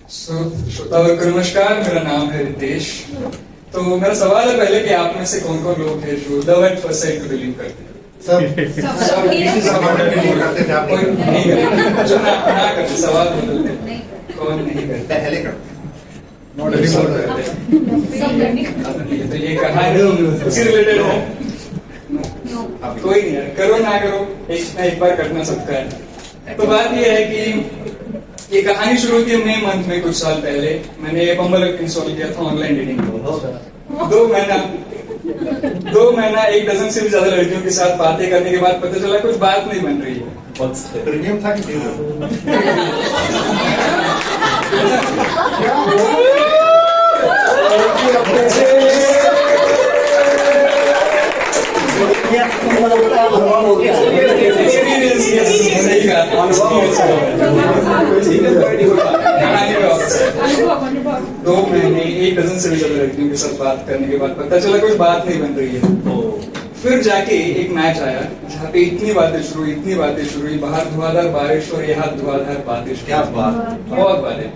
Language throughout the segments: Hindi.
श्रोतावर्ग नमस्कार, मेरा नाम है रितेश। तो मेरा सवाल है पहले कि आप में से कौन कौन लोग हैं जो लव एट फर्स्ट साइट को बिलीव करते हैं? सब नहीं करते, जो ना करते, सवाल बदलते हैं, कौन नहीं करते? पहले करते तो ये कहानी उसी रिलेटेड है। कोई नहीं है, करो ना करो, एक बार करना सबका है। तो बात ये है कि ये कहानी शुरू की मई मंथ में, कुछ साल पहले मैंने बम्बल इंस्टॉल किया था ऑनलाइन डेटिंग। 2 महीना 1 डजन से भी ज्यादा लड़कियों के साथ बातें करने के बाद पता चला कुछ बात नहीं बन रही है। प्रीमियम था कि दो महीने 1 डजन से भी ज्यादा लड़कियों के साथ बात करने के बाद पता चला कुछ बात नहीं बन रही है। फिर जाके एक मैच आया जहाँ पे इतनी बातें शुरू हुई, बाहर धुआंधार बारिश और यहाँ धुआंधार बातें। क्या बात, बहुत बातें।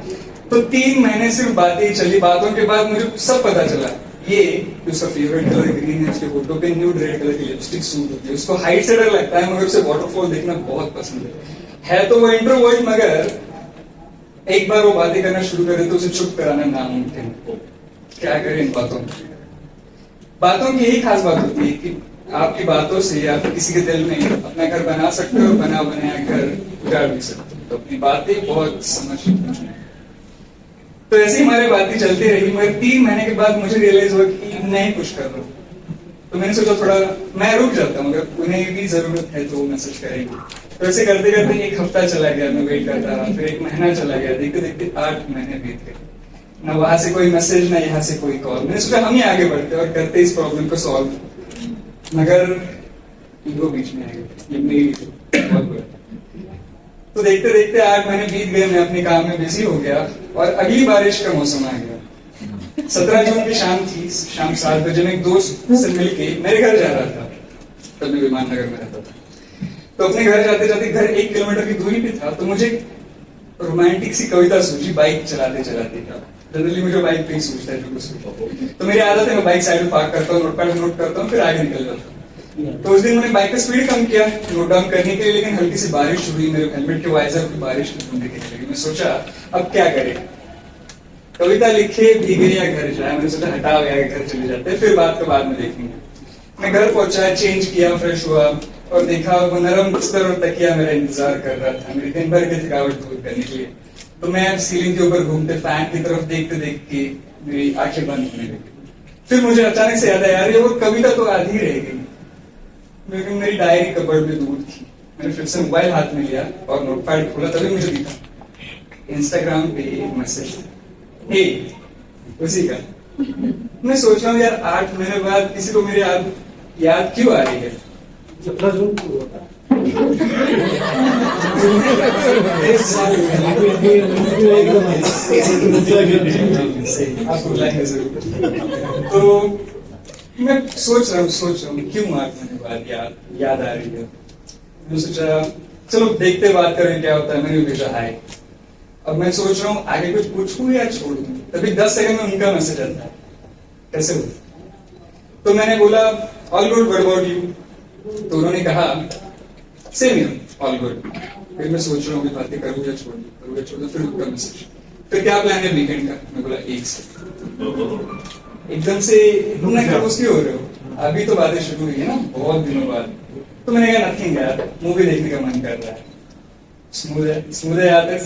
तो 3 महीने सिर्फ बातें ही चली। बातों के बाद मुझे सब पता चला। ये उसका फेवरेट कलर ग्रीन है, उसके फोटो पे न्यूड रेड कलर की लिपस्टिक सूट होती है, उसको हाइट से डर लगता है मगर उसे वाटरफॉल देखना बहुत पसंद है तो वो इंट्रोवर्ट, मगर एक बार वो बातें करना शुरू करे तो उसे चुप कराना नामुमकिन। क्या करें इन बातों की यही खास बात होती है कि आपकी बातों से आप किसी के दिल में अपना घर बना सकते हो और बना बनाया घर उजाड़ भी सकते हो। तो अपनी बातें बहुत समझ सकते हैं। तो ऐसे ही हमारी बातें चलती रही, मगर 3 महीने के बाद मुझे रियलाइज हुआ कि नहीं कुछ कर रहा हूँ। तो मैंने सोचा थोड़ा मैं रुक जाता हूँ, अगर उन्हें भी जरूरत है तो वो मैसेज करेंगे। तो ऐसे करते करते 1 हफ्ता चला गया, मैं वेट करता रहा, फिर 1 महीना चला गया, देखते देखते 8 महीने बीत गए। ना वहां से कोई मैसेज, ना यहाँ से कोई कॉल। मैंने सोचा हम ही आगे बढ़ते और करते इस प्रॉब्लम को सॉल्व, मगर ईगो बीच में आ गया। ये मेरी बहुत बुरा। तो देखते देखते 8 महीने बीत गए, मैं अपने काम में बिजी हो गया और अगली बारिश का मौसम आ गया। 17 जून की शाम थी, शाम 7 बजे मैं एक दोस्त से मिलके मेरे घर जा रहा था। तब मैं विमान नगर में रहता था। तो अपने घर जाते जाते, घर 1 किलोमीटर की दूरी पे था, तो मुझे रोमांटिक सी कविता सूझी बाइक चलाते चलाते। का जनरली मुझे बाइक पे ही सूझता है जो कुछ। तो मेरी आदत है, मैं बाइक साइड में पार्क करता हूँ, नोटपैड में नोट करता हूँ, फिर आगे निकल जाता हूँ। तो उस दिन मैंने बाइक का स्पीड कम किया नोट डाउन करने के लिए, लेकिन हल्की सी बारिश हुई, मेरे हेलमेट के वाइजर पे बारिश की बूंदें गिरने लगी। मैं सोचा अब क्या करें, कविता लिखे भीगे या घर जाए। मैंने सोचा हटाओ यार, घर चले जाते हैं, फिर बात को बाद में देखेंगे। मैं घर पहुंचा, चेंज किया, फ्रेश हुआ और देखा वो नरम बिस्तर और तकिया मेरा इंतजार कर रहा था मेरी दिन भर की थकावट दूर करने के लिए। तो मैं सीलिंग के ऊपर घूमते फैन की तरफ देखते देख के मेरी आंखें बंद होने लगी। फिर मुझे अचानक से याद आया, यार ये वो कविता तो आधी रह गई, लेकिन मेरी डायरी कबर्ड में दूर थी। मैंने फिर से मोबाइल हाथ में लिया और नोटपैड खोला, तभी मुझे दिखा इंस्टाग्राम पे एक मैसेज, हे उसी का। मैं सोच रहा हूँ यार 8 महीने बाद किसी को मेरी याद क्यों आ रही है। तो मैं सोच रहा हूँ क्यों 8 महीने बाद याद आ रही है। मैंने सोचा चलो देखते बात करें क्या होता है। मैंने भेजा हाय। अब मैं सोच रहा हूँ आगे कुछ पूछूं या छोड़ दूं। तभी 10 सेकंड में उनका मैसेज आता है, कैसे हो। तो मैंने बोला all good, what about you. तो उन्होंने कहा सेम हियर, ऑल गुड। फिर मैं सोच रहा हूँ बातें करूँ या छोड़ दूं। फिर उनका मैसेज, फिर क्या प्लान है वीकेंड का। मैं बोला 1 से एकदम से तुमने क्लोज क्यों हो रहे हो, अभी तो बातें शुरू हुई है ना बहुत दिनों बाद। तो मैंने कहा नथिंग यार, मूवी देखने का मन कर रहा है। स्मूथ है याद है।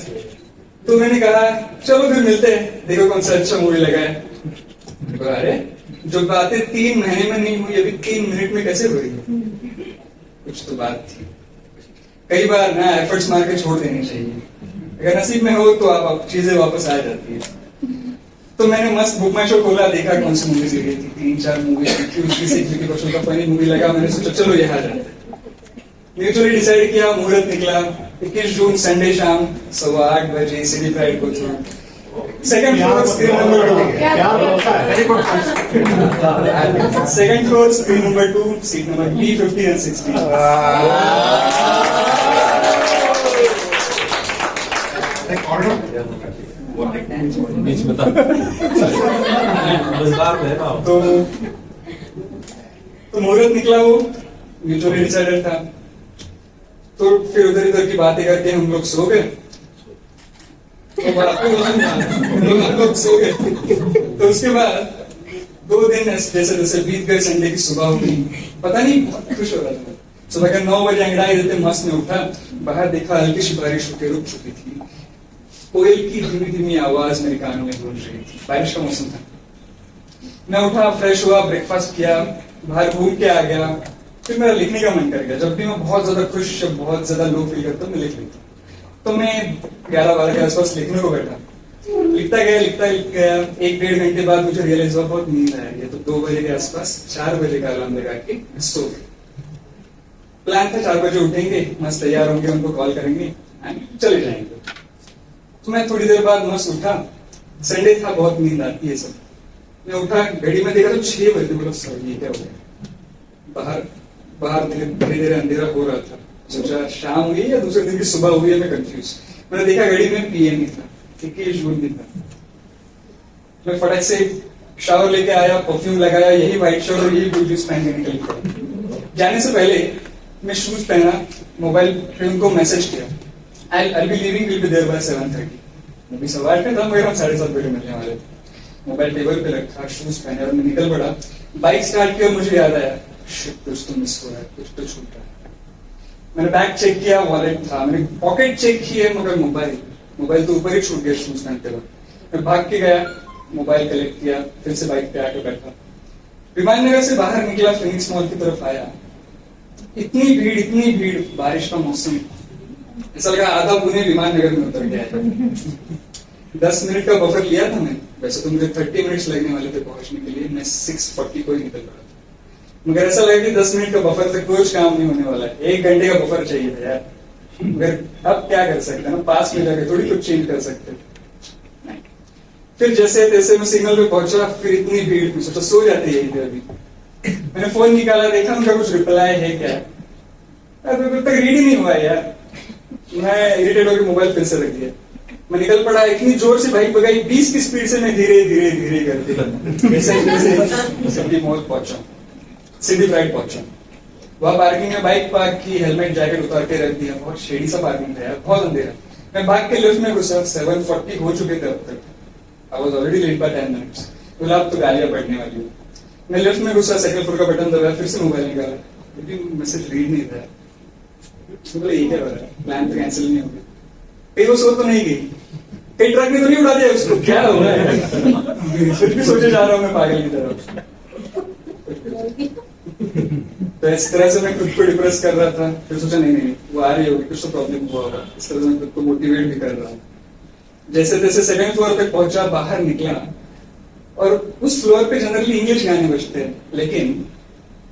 तो मैंने कहा चलो फिर मिलते हैं, देखो कौन सा अच्छा मूवी लगा है। अरे जो बातें 3 महीने में नहीं हुई अभी 3 मिनट में कैसे हो रही है। कुछ तो बात थी। कई बार ना एफर्ट्स मार के छोड़ देनी चाहिए, अगर नसीब में हो तो आप चीजें वापस आ जाती है। तो मैंने मस्त बुक माई शो खोला, देखा कौन सी मूवीज लगी थी, 3-4 मूवीज देखी। उसकी से विकी कौशल का फनी मूवी लगा। मैंने सोचा चलो यहाँ जाते हैं। म्यूचुअली डिसाइड किया, मुहूर्त निकला 21 जून संडे शाम 8:15 बजे सिटी प्राइड को through. Second floor screen number 2 seat number B50 and 60। बीच में था मजेदार है ना तो मुहूर्त निकला, वो म्यूचुअली डिसाइडेड था। तो फिर उधर इधर की बातें करके हम लोग सो गए। तो बात को हम लोग सो गए। तो उसके बाद 2 दिन जैसे जैसे बीत गए, संडे की सुबह हुई, पता नहीं बहुत खुश हो रहा था। सुबह के 9 बजे अंगड़ाई देते मस्त में उठा, बाहर देखा हल्की सी बारिश होकर रुक चुकी थी। कोयल की धीमी धीमी आवाज मेरे कानों में गूंज रही थी। बारिश का मौसम था। मैं उठा, फ्रेश हुआ, ब्रेकफास्ट किया, बाहर घूम के आ गया। फिर मेरा लिखने का मन कर गया। जब भी मैं बहुत ज्यादा खुश, बहुत ज्यादा लो फील करता हूँ, मैं लिख लेता हूँ। तो मैं 11-12 के आसपास लिखने को बैठा। लिखता गया। 1-1.5 घंटे बाद मुझे रियलाइज हुआ बहुत नींद आ रही है। तो 2 बजे के आसपास 4 बजे का अलार्म लगा के सो गए। प्लान था 4 बजे उठेंगे, मस्त तैयार होंगे, उनको कॉल करेंगे एंड चले जाएंगे। तो मैं थोड़ी देर बाद मस्त उठा। संडे था, बहुत नींद आती है सब। मैं उठा, घड़ी में देखा तो 6 बजे। बोला सर ये क्या हो गया? बाहर धीरे धीरे अंधेरा हो रहा था। सोचा शाम हुई या दूसरे दिन की सुबह हुई है, मैं कंफ्यूज। मैंने देखा घड़ी में PM ही था, 21 जून भी था। मैं फटक से शावर लेके आया, परफ्यूम लगाया, यही व्हाइट शर्ट और यही ब्लू जींस पहन के निकल गया। जाने से पहले मैं शूज पहना, मोबाइल पे उनको मैसेज किया, I'll be leaving, will be there by 7:30। मैं भी 7:15 का था, मगर हम 7:30 बजे मिलने वाले थे। मोबाइल टेबल पे रखा, शूज पहने और मैं निकल पड़ा। बाइक स्टार्ट किया, मुझे याद आया शिट, कुछ तो मिस हो रहा है, कुछ तो छूट रहा है। मैंने बैग चेक किया, वॉलेट था। मैंने पॉकेट चेक किए, मगर मोबाइल तो ऊपर ही छूट गया शूज पहनते वक्त। मैं भाग के गया, मोबाइल कलेक्ट किया, फिर से बाइक पे आके बैठा। विमान नगर से बाहर निकला, फिनिक्स मॉल की तरफ आया। इतनी भीड़, बारिश का मौसम, ऐसा लगा आधा पुणे विमान नगर में उतर गया है। 10 मिनट का बफर लिया था मैं। वैसे तो मुझे 30 मिनट्स लगने वाले थे पहुंचने के लिए। मैं 6:40 को ही निकल पड़ा था। मगर ऐसा लगा कि 10 मिनट का बफर से कुछ काम नहीं होने वाला है। 1 घंटे का बफर चाहिए था यार। मगर अब क्या कर सकते हैं ना, पास में जाकर थोड़ी कुछ चेंज कर सकते नहीं। फिर जैसे तैसे मैं सिग्नल पे पहुंचा, फिर इतनी भीड़, सोचा सो जाते यही थे अभी। मैंने फोन निकाला, देखा उनका कुछ रिप्लाई है क्या। अभी तक रीड ही नहीं हुआ यार। मैं इरिटेट होकर मोबाइल फिर से रख दिया। मैं निकल पड़ा, इतनी जोर से बाइक भगाई, 20 की स्पीड से मैं धीरे करते सिटी मॉल पहुंचा, सिटी प्राइड पहुंचा। वहां पार्किंग में बाइक पार्क की, हेलमेट जैकेट उतार के रख दिया। बहुत शेडी सा पार्किंग था यार, बहुत अंधेरा। मैं भाग के लिफ्ट में घुसा। 7:40 हो चुके थे अब तक। I was already late by 10 minutes. बोला अब तो गालियां पड़ने वाली है। मैं लिफ्ट में घुसा, सेकंड फ्लोर का बटन दबाया, फिर से मोबाइल निकाला, लेकिन मैसेज रीड नहीं था। बोले ये क्या हो रहा है, प्लान तो कैंसिल नहीं हो गया। कहीं वो सो तो नहीं गई, कहीं ट्रक ने तो नहीं उड़ा दिया उसको, क्या हो रहा है? फिर भी सोचे जा रहा हूँ मैं पागल की तरह। तो इस तरह से मैं खुद को डिप्रेस कर रहा था। फिर सोचा नहीं वो आ रही होगी, कुछ तो प्रॉब्लम हुआ होगा। इस तरह से मैं खुद को मोटिवेट भी कर रहा हूँ। जैसे तैसे सेकंड फ्लोर पे पहुंचा, बाहर निकला, और उस फ्लोर पे जनरली इंग्लिश गाने बजते हैं, लेकिन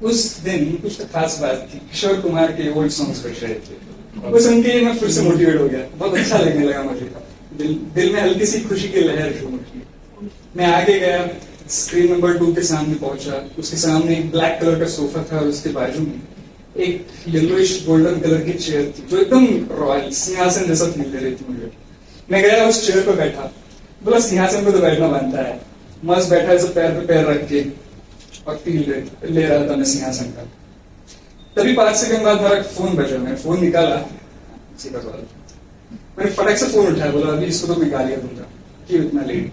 उस दिन कुछ तो खास बात थी। किशोर कुमार के ओल्ड सॉन्ग्स बज रहे थे। वो सुन के मैं फिर से मोटिवेट हो गया। बहुत अच्छा लगने लगा मुझे। दिल में हल्की सी खुशी की लहर शुरू उठी। मैं आगे गया, स्क्रीन नंबर 2 के सामने पहुंचा। उसके सामने एक ब्लैक कलर का सोफा था और उसके बाजू में एक येलोइश गोल्डन कलर की चेयर थी, जो एकदम रॉयल सिंहासन जैसा फील दे रही थी मुझे। मैं गया, उस चेयर पर बैठा। बोला सिंहासन पे तो बैठना बनता है। मस्त बैठा, ऐसे पैर पे पैर रख के और फील ले रहा था मैं सिंहासन का। तभी 5 सेकंड बाद मेरा फोन बजा। मैं फोन निकाला, सीधा कॉल। मैंने फटक से फोन उठाया, बोला अभी इसको तो मैं गालियां दूंगा, क्यों इतना लेट।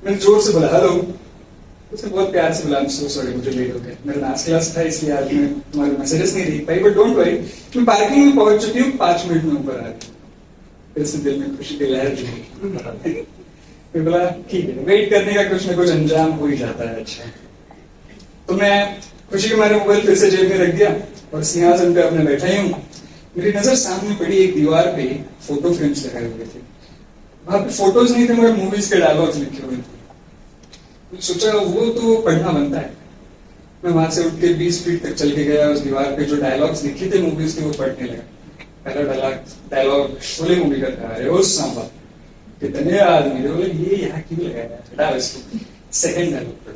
मैंने जोर से बोला हेलो। उसने बहुत प्यार से बोला सो सॉरी, मुझे लेट हो गया, मेरा डांस क्लास था इसलिए आज मैं तुम्हारे मैसेजेस नहीं देख पाई, बट डोंट वरी, मैं पार्किंग में पहुंच चुकी हूँ, 5 मिनट में ऊपर आ गई। फिर से दिल में खुशी की लहर जुड़ी। फिर बोला ठीक है, वेट करने का कुछ ना कुछ अंजाम हो ही जाता है। अच्छा, तो मैं खुशी के मारे मोबाइल फिर से जेब में रख दिया और सिंहासन पे अपने बैठा ही हूँ। मेरी नजर सामने पड़ी, एक दीवार पे फोटो फ्रेम्स लगाए हुए थे। वहां पे फोटोज नहीं थे, मगर मूवीज के डायलॉग्स लिखे हुए थे। सोचा वो तो पढ़ना बनता है। मैं वहां से उठ के 20 फीट तक चल के गया। उस दीवार पे जो डायलॉग्स लिखे थे मूवीज के, वो पढ़ने लगा। पहला डायलॉग शोले मूवी का था, अरे उस सांबा कितने आदमी थे, बोले ये यहाँ क्यों लगाया, हटा इसको। सेकंड डायलॉग पढ़,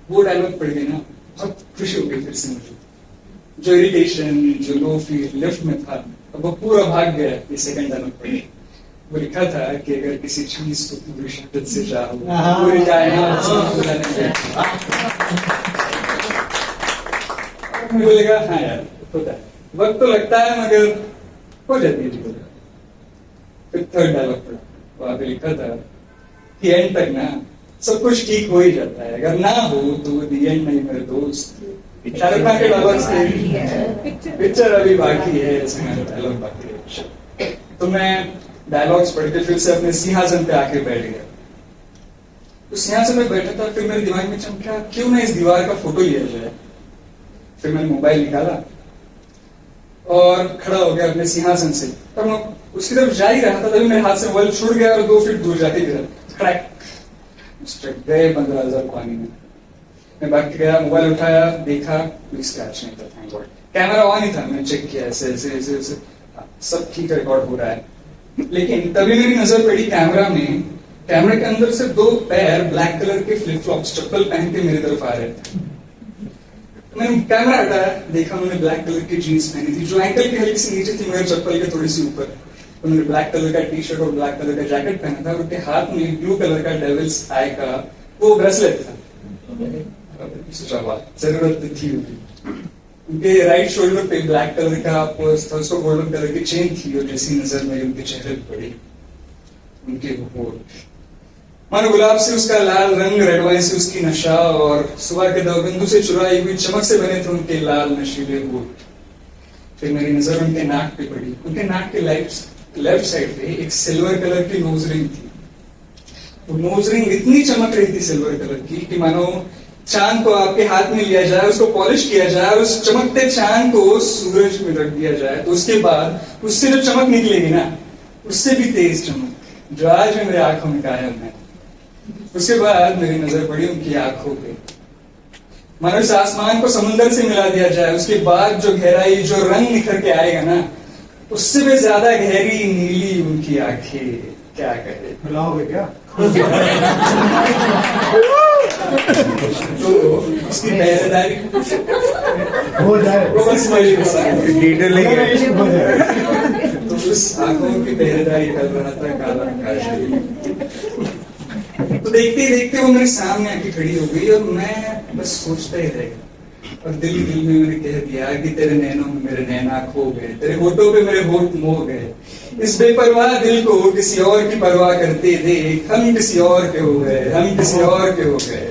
वो डायलॉग पढ़ के ना बहुत खुशी हो गई फिर से मुझे। जो इरिटेशन, जो लो फील लिफ्ट में था, अब वो पूरा भाग गया ये सेकंड डायलॉग पढ़ के। वो लिखा था कि अगर किसी चीज को पूरी शिद्दत से चाहो हाँ। पूरी कायनात से बुलाने जाए। मुझे लगा हाँ यार होता है, वक्त तो लगता है मगर हो जाती है चीजें। फिर थर्ड डायलॉग पढ़ा, वहां पे लिखा था कि एंड तक ना सब कुछ ठीक हो ही जाता है, अगर ना हो तो दी एंड नहीं मेरे दोस्त। शाहरुख खान के डायलॉग्स थे, पिक्चर अभी बाकी है, इसमें डायलॉग बाकी है। तो मैं डायलॉग्स पढ़ के फिर से अपने सिंहासन पे आके बैठ गया। तो सिंहासन में बैठा था, फिर मेरे दिमाग में चमका क्यों ना इस दीवार का फोटो लिया जाए। फिर मैंने मोबाइल निकाला और खड़ा हो गया अपने सिंहासन से, और मैं उसकी तरफ जा ही रहा था, तभी मेरे हाथ से मोबाइल छूट गया और 2 फीट दूर जाके गिरा, क्रैक। गए 15,000 पानी में। मैं भाग के गया, मोबाइल उठाया, देखा कोई स्क्रैच नहीं था, थैंक गॉड। कैमरा ऑन ही था, मैंने चेक किया, ऐसे ऐसे ऐसे ऐसे सब ठीक रिकॉर्ड हो रहा है। लेकिन तभी मेरी नजर पड़ी कैमरा में, कैमरे के अंदर से 2 पैर ब्लैक कलर के फ्लिप फ्लॉप्स चप्पल पहन के मेरी तरफ आ रहे थे। मैंने कैमरा हटाया, देखा उन्होंने ब्लैक कलर की जीन्स पहनी थी जो एंकल के हल्की सी नीचे थी मगर चप्पल के थोड़ी सी ऊपर। उन्होंने ब्लैक कलर का टी शर्ट और ब्लैक कलर का जैकेट पहना था और उनके हाथ में ब्लू कलर का डेविल्स आई का वो ब्रेसलेट था। सोचा वाह, जरूरत तो थी उनकी। उनके राइट शोल्डर पे ब्लैक कलर का पर्स था, उसको गोल्डन कलर की चेन थी, और जैसी नजर मेरी उनके चेहरे पर पड़ी, उनके होठ मानो गुलाब से उसका लाल रंग, रेड वाइन से उसकी नशा, और सुबह के दवबिंदु से चुराई हुई चमक से बने थे उनके लाल नशीले होठ। फिर मेरी नजर उनके नाक पे पड़ी। उनके नाक के लेफ्ट साइड पे एक सिल्वर कलर की नोज रिंग थी। वो नोज रिंग इतनी चमक रही थी सिल्वर कलर की कि मानो चांद को आपके हाथ में लिया जाए, उसको पॉलिश किया जाए और उस चमकते चांद को सूरज में रख दिया जाए, तो उसके बाद उससे जो चमक निकलेगी ना, उससे भी तेज चमक जो आज मेरे आंखों में कायम है। उसके बाद मेरी नजर पड़ी उनकी आंखों पे, मानो इस आसमान को समुंदर से मिला दिया जाए, उसके बाद जो गहराई, जो रंग निखर के आएगा ना, उससे भी ज्यादा गहरी नीली उनकी आंखें। क्या कहे, बुलाओगे क्या? तो उसकी पहरेदारी हो जाए, वो बस वही डिटेल नहीं हो जाए। तो उस आंखों की पहरेदारी कर रहा था काला काश। तो देखते ही देखते वो मेरे सामने आके खड़ी हो गई और मैं बस सोचता ही रह गया, और दिल में मैंने कह दिया कि तेरे नैनों में मेरे नैना खो गए, तेरे होठों पे मेरे होठ मोह गए, इस बेपरवाह दिल को किसी और की परवाह करते देख, हम किसी और के हो गए, हम किसी और के हो गए।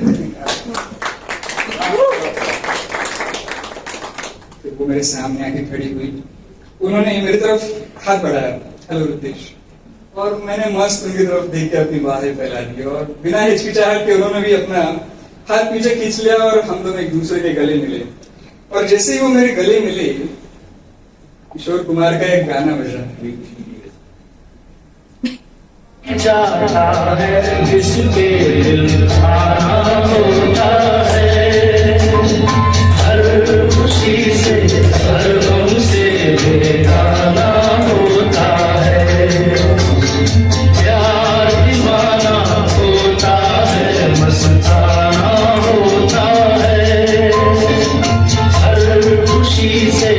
फिर वो मेरे सामने आके खड़ी हुई, उन्होंने मेरी तरफ हाथ बढ़ाया, हेलो रितेश, और मैंने मस्त उनकी तरफ देख के अपनी बाहें फैला दी और बिना हिचकिचाहट के उन्होंने भी अपना हाथ पीछे खींच लिया और हम दोनों एक दूसरे के गले मिले। और जैसे ही वो मेरे गले मिले, किशोर कुमार का एक गाना बजा, चाहता है जिसके दिल आना होता है, हर खुशी से हर गम से बेगाना होता है, प्यार दीवाना होता है, मस्ताना होता है, हर खुशी से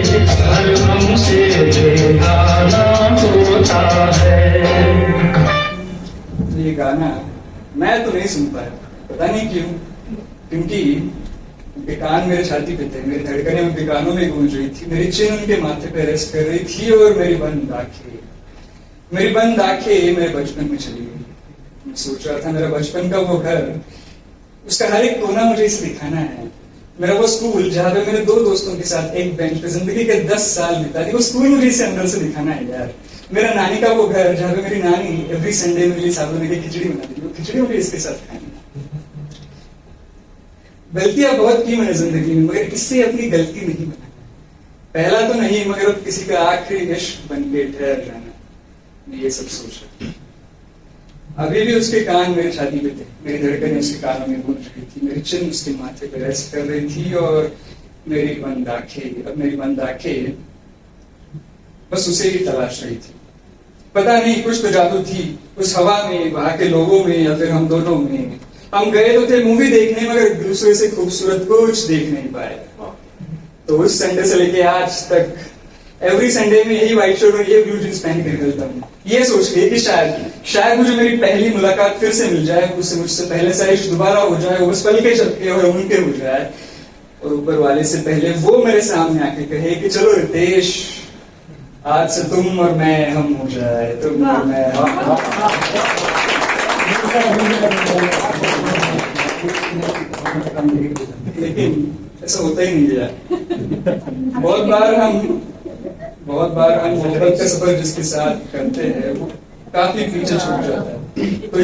हर गम से बेगाना होता है। ये गाना मैं तो नहीं सुन पाया, पता नहीं क्यों, क्योंकि उनके कान मेरे छाती पे थे, मेरी धड़कनें उनके कानों में गूंज रही थी, मेरी चिन उनके माथे पे रेस्ट कर रही थी और मेरी बंद आंखें मेरे बचपन में चली गई। मैं सोच रहा था मेरा बचपन का वो घर, उसका हर एक कोना मुझे इसे दिखाना है। मेरा वो स्कूल जहाँ पे मेरे 2 दोस्तों के साथ एक बेंच पे जिंदगी के 10 साल बिता दी, वो स्कूल मुझे इसे अंदर से दिखाना है यार। मेरा नानी का वो घर जहाँ पे मेरी नानी एवरी संडे मेरे लिए साबुन की खिचड़ी बनाती थी, वो खिचड़ी मुझे इसके साथ खानी है। गलतियां बहुत की मैंने जिंदगी में, मगर इससे अपनी गलती नहीं बनाना। पहला तो नहीं, मगर अब किसी का आखिरी इश्क बन के ठहर जाना, मैं ये सब सोच रहा था। अभी भी उसके कान मेरे छाती पे थे, मेरी धड़कनें उसके कानों में गूंज रही थी, मेरी चिन उसके माथे पे रेस्ट कर रही थी और मेरी बंद आंखें बस उसे ही तलाश रही थी। पता नहीं कुछ तो जादू थी उस हवा में, वहां के लोगों में, या फिर हम दोनों में। हम गए तो थे मूवी देखने, मगर दूसरे से खूबसूरत कुछ देख नहीं पाए। तो उस संडे से लेके आज तक एवरी संडे में यही व्हाइट शर्ट और ये ब्लू जींस पहन के निकलता हूँ, ये सोच के कि शायद मुझे मेरी पहली मुलाकात फिर से मिल जाए, उससे मुझसे पहले से इश्क दोबारा हो जाए, वो बस पल के झपके और उनके हो जाए, और ऊपर वाले से पहले वो मेरे सामने आके कहे कि चलो रितेश, आज से तुम और मैं हम हो जाए, तुम और मैं हम। लेकिन ऐसा होता ही नहीं है। बहुत बार हम मोहब्बत का सफर जिसके साथ करते हैं वो काफी पीछे छूट जाता है। तो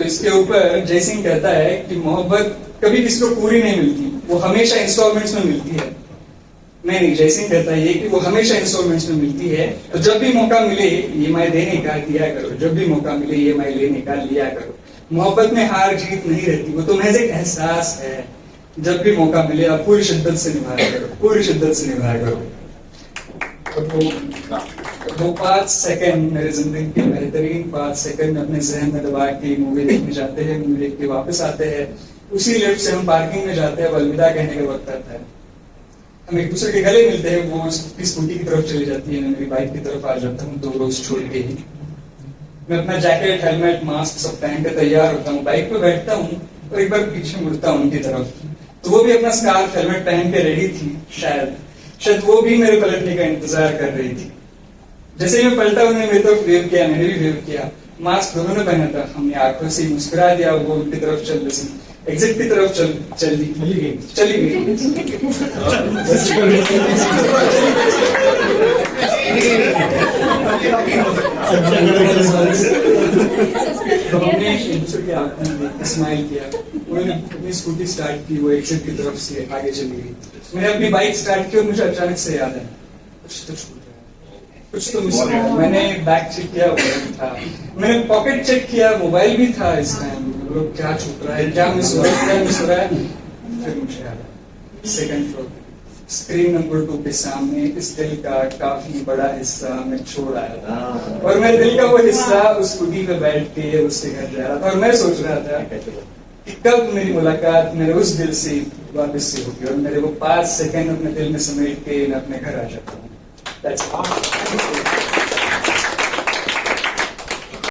इसके ऊपर जयसिंह कहता है कि मोहब्बत कभी किसी को पूरी नहीं मिलती, वो हमेशा इंस्टॉलमेंट्स में मिलती है। नहीं, जयसिंह कहता है कि वो हमेशा इंस्टॉलमेंट्स में मिलती है। तो जब भी मौका मिले EMI देने का दिया करो, जब भी मौका मिले EMI लेने का लिया करो। मोहब्बत में हार जीत नहीं रहती, वो तो महज एक एहसास है। जब भी मौका मिले आप पूरी शिद्दत से निभाया करो, पूरी शिद्दत से निभाया करो। तो वो 5 सेकंड मेरे जिंदगी के बेहतरीन 5 सेकंड अपने जहन में दबा के मूवी देखने जाते हैं, मूवी देख के वापस आते हैं, उसी लिफ्ट से हम पार्किंग में जाते हैं, अलविदा कहने का वक्त आता है, हम एक दूसरे के गले मिलते हैं, वो उसकी स्कूटी की तरफ चली जाती है, मैं मेरी बाइक की तरफ आ जाता हूँ 2 रोज छोड़ के ही। मैं अपना जैकेट, हेलमेट, मास्क सब पहन के तैयार होता हूँ, बाइक पे बैठता हूँ और एक बार पीछे मुड़ता हूँ उनकी तरफ, तो वो भी अपना स्कार्फ, हेलमेट पहन के रेडी थी। शायद वो भी मेरे पलटने का इंतजार कर रही थी। जैसे ही मैं पलटा, उन्होंने मेरी तरफ वेव किया, मैंने भी वेव किया, मास्क दोनों ने पहना था, हमने आंखों से मुस्कुरा दिया, वो उनकी तरफ चल रही, एग्जिट की तरफ चली गई। तो हमने एक दूसरे की आंखों में देख के स्माइल किया, उन्होंने अपनी स्कूटी स्टार्ट की, वो एग्जिट की तरफ से आगे चली गई। मैंने अपनी बाइक स्टार्ट की और मुझे अचानक से याद है कुछ तो छूट रहा है, कुछ तो मिस हो रहा है। मैंने बैग चेक किया, वो था, मैंने पॉकेट चेक किया, मोबाइल भी था इस टाइम। क्या छूट रहा है, क्या मिस हो रहा है। फिर मुझे याद है सेकंड फ्लोर स्क्रीन नंबर 2 के सामने इस दिल का काफी बड़ा हिस्सा मैं छोड़ आया था, और मेरे दिल का वो हिस्सा उस स्कूटी पे बैठ के उसके घर जा रहा था, और मैं सोच रहा था कि कब मेरी मुलाकात मेरे उस दिल से वापस से होगी, और मेरे वो 5 सेकंड अपने दिल में समेट के मैं अपने घर आ जाता हूँ।